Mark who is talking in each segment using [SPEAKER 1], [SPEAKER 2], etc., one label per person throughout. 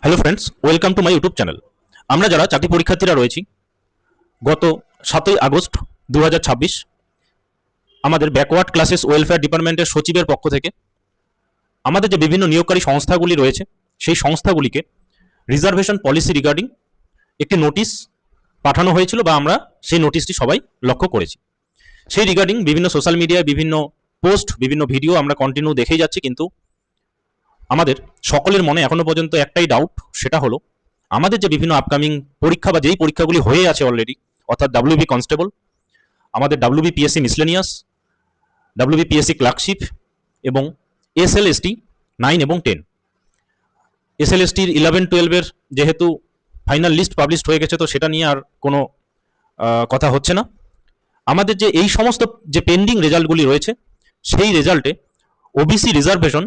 [SPEAKER 1] Hello friends, welcome to my YouTube channel. আমরা যারা চাকরি পরীক্ষার্থীরা রয়েছি, গত 7ই আগস্ট 2026 আমাদের ব্যাকওয়ার্ড ক্লাসেস ওয়েলফেয়ার ডিপার্টমেন্টের সচিবের পক্ষ থেকে আমাদের যে বিভিন্ন নিয়োগকারী সংস্থাগুলি রয়েছে, সেই সংস্থাগুলিকে রিজার্ভেশন পলিসি রিগার্ডিং একটি নোটিশ পাঠানো হয়েছিল, বা আমরা সেই নোটিশটি সবাই লক্ষ্য করেছি। সেই রিগার্ডিং বিভিন্ন সোশ্যাল মিডিয়ায় বিভিন্ন পোস্ট, বিভিন্ন ভিডিও আমরা কন্টিনিউ দেখেই যাচ্ছি, কিন্তু আমাদের সকলের মনে এখনো পর্যন্ত একটাই ডাউট, সেটা হলো আমাদের যে বিভিন্ন আপকামিং পরীক্ষা বা যেই পরীক্ষাগুলি হয়ে আছে অলরেডি, অর্থাৎ ডাব্লিউবি কনস্টেবল, আমাদের WB PSC miscellaneous, WB PSC clerkship এবং এসএলএসটি 9 এবং 10। এসএলএসটির 11-12-এর যেহেতু ফাইনাল লিস্ট পাবলিশড হয়ে গেছে, তো সেটা নিয়ে আর কোনো কথা হচ্ছে না। আমাদের যে এই সমস্ত যে পেন্ডিং রেজাল্টগুলি রয়েছে, সেই রেজাল্টে ওবিসি রিজার্ভেশন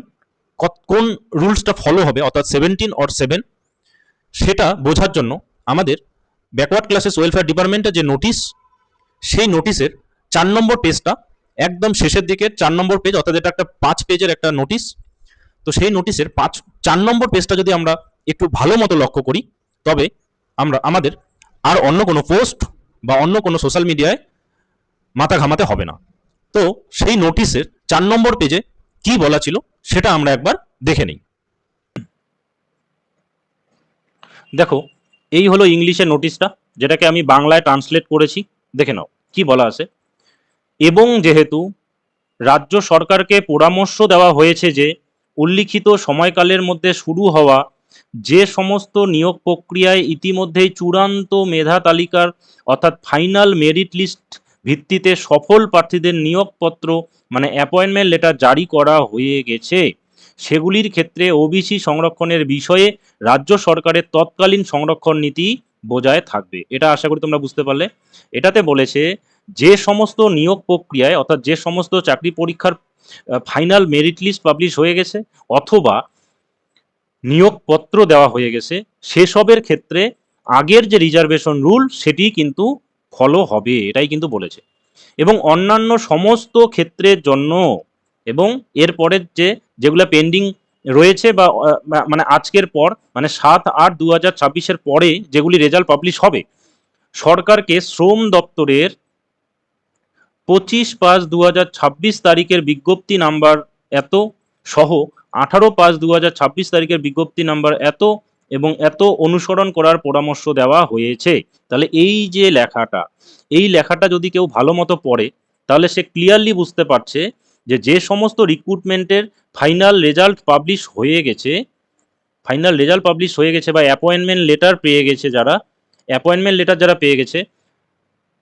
[SPEAKER 1] কোন রুলসটা ফলো হবে, অর্থাৎ 17 or 7, সেটা বোঝার জন্য আমাদের ব্যাকওয়ার্ড ক্লাসেস ওয়েলফেয়ার ডিপার্টমেন্টের যে নোটিশ, সেই নোটিশের 4 নম্বর পেজটা, একদম শেষের দিকে 4 নম্বর পেজ, অর্থাৎ এটা একটা 5 পেজের একটা নোটিশ। তো সেই নোটিশের 4 নম্বর পেজটা যদি আমরা একটু ভালো মতো লক্ষ্য করি, তবে আমাদের আর অন্য কোনো পোস্ট বা অন্য কোনো সোশ্যাল মিডিয়ায় মাথা ঘামাতে হবে না। তো সেই নোটিশের 4 নম্বর পেজে কি বলা ছিল সেটা আমরা একবার দেখে নিই। দেখো, এই হলো ইংলিশের নোটিশটা, যেটাকে আমি বাংলায় ট্রান্সলেট করেছি। দেখে নাও কি বলা আছে। এবং যেহেতু রাজ্য সরকারকে পরামর্শ দেওয়া হয়েছে যে উল্লিখিত সময়কালের মধ্যে শুরু হওয়া যে সমস্ত নিয়োগ প্রক্রিয়ায় ইতিমধ্যেই চূড়ান্ত মেধা তালিকার অর্থাৎ ফাইনাল মেরিট লিস্ট ভিত্তিতে সফল প্রার্থীদের নিয়োগপত্র মানে অ্যাপয়েন্টমেন্ট লেটার জারি করা হয়ে গেছে, সেগুলির ক্ষেত্রে ওবিসি সংরক্ষণের বিষয়ে রাজ্য সরকারের তৎকালীন সংরক্ষণ নীতি বজায় থাকবে। এটা আশা করি তোমরা বুঝতে পারলে। এটাতে বলেছে যে সমস্ত নিয়োগ প্রক্রিয়ায় অর্থাৎ যে সমস্ত চাকরি পরীক্ষার ফাইনাল মেরিট লিস্ট পাবলিশ হয়ে গেছে অথবা নিয়োগপত্র দেওয়া হয়ে গেছে, সেসবের ক্ষেত্রে আগের যে রিজার্ভেশন রুল সেটি কিন্তু ফলো হবে, এটাই কিন্তু বলেছে। এবং অন্যান্য সমস্ত ক্ষেত্রের জন্য এবং এরপরের যেগুলো পেন্ডিং রয়েছে বা মানে আজকের পর মানে 7/8/2026 পরে যেগুলি রেজাল্ট পাবলিশ হবে, সরকারকে শ্রম দপ্তরের 25/5/2026 তারিখের বিজ্ঞপ্তি নাম্বার এত সহ 18/5/2026 তারিখের বিজ্ঞপ্তি নাম্বার এত এবং এত অনুসরণ করার পরামর্শ দেওয়া হয়েছে। তাহলে এই যে লেখাটা, এই লেখাটা যদি কেউ ভালো মতো পড়ে, তাহলে সে ক্লিয়ারলি বুঝতে পারছে যে যে সমস্ত রিক্রুটমেন্টের ফাইনাল রেজাল্ট পাবলিশ হয়ে গেছে বা অ্যাপয়েন্টমেন্ট লেটার পেয়ে গেছে, যারা পেয়ে গেছে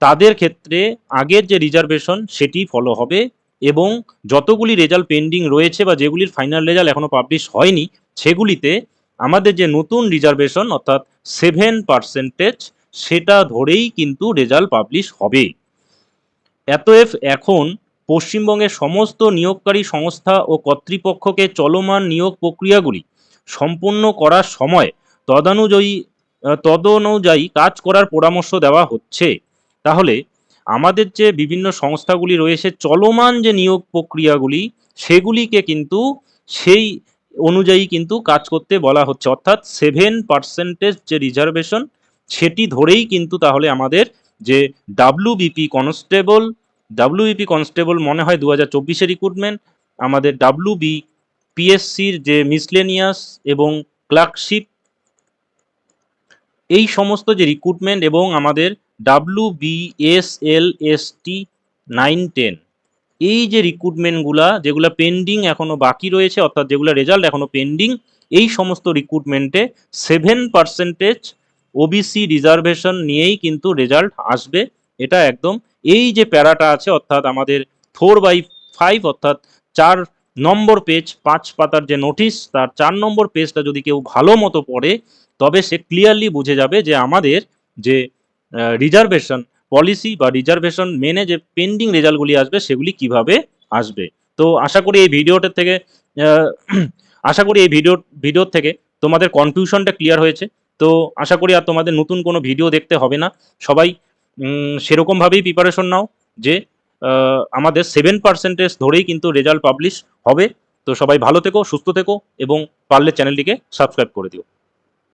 [SPEAKER 1] তাদের ক্ষেত্রে আগের যে রিজার্ভেশন সেটি ফলো হবে, এবং যতগুলি রেজাল্ট পেন্ডিং রয়েছে বা যেগুলির ফাইনাল রেজাল্ট এখনো পাবলিশ হয়নি, সেগুলিতে আমাদের যে নতুন রিজার্ভেশন অর্থাৎ 7% সেটা ধরেই কিন্তু রেজাল্ট পাবলিশ হবে। অতএব এখন পশ্চিমবঙ্গের সমস্ত নিয়োগকারী সংস্থা ও কর্তৃপক্ষকে চলমান নিয়োগ প্রক্রিয়াগুলি সম্পূর্ণ করার সময় তদনুযায়ী কাজ করার পরামর্শ দেওয়া হচ্ছে। তাহলে আমাদের যে বিভিন্ন সংস্থাগুলি রয়েছে, চলমান যে নিয়োগ প্রক্রিয়াগুলি সেগুলিকে কিন্তু সেই অনুযায়ী কিন্তু কাজ করতে বলা হচ্ছে, অর্থাৎ 7% যে রিজার্ভেশন সেটি ধরেই কিন্তু তাহলে আমাদের যে ডাব্লিউবিপি কনস্টেবল মনে হয় 2024 রিক্রুটমেন্ট, আমাদের ডাব্লিউবি পিএসসির যে মিসলেনিয়াস এবং ক্লার্কশিপ, এই সমস্ত যে রিক্রুটমেন্ট এবং আমাদের WBSLST 9-10 এই যে রিক্রুটমেন্টগুলা যেগুলো পেন্ডিং এখনো বাকি রয়েছে, অর্থাৎ যেগুলো রেজাল্ট এখনো পেন্ডিং, এই সমস্ত রিক্রুটমেন্টে 7% ওবিসি রিজার্ভেশন নিয়েই কিন্তু রেজাল্ট আসবে। এটা একদম এই যে প্যারাটা আছে, অর্থাৎ আমাদের 4/5 অর্থাৎ 4 নম্বর পেজ 5 পাতার যে নোটিশ, তার 4 নম্বর পেজটা যদি কেউ ভালো মতো পড়ে, তবে সে ক্লিয়ারলি বুঝে যাবে যে আমাদের যে রিজার্ভেশন পলিসি বা রিজার্ভেশন মেনে যে পেন্ডিং রেজাল্টগুলি আসবে সেগুলি কিভাবে আসবে। তো আশা করি এই ভিডিওর থেকে তোমাদের কনফিউশনটা ক্লিয়ার হয়েছে। তো আশা করি আর তোমাদের নতুন কোনো ভিডিও দেখতে হবে না। সবাই সেরকমভাবেই প্রিপারেশন নাও যে আমাদের 7% ধরেই কিন্তু রেজাল্ট পাবলিশ হবে। তো সবাই ভালো থেকো, সুস্থ থেকো এবং পারলে চ্যানেলটিকে সাবস্ক্রাইব করে দিও।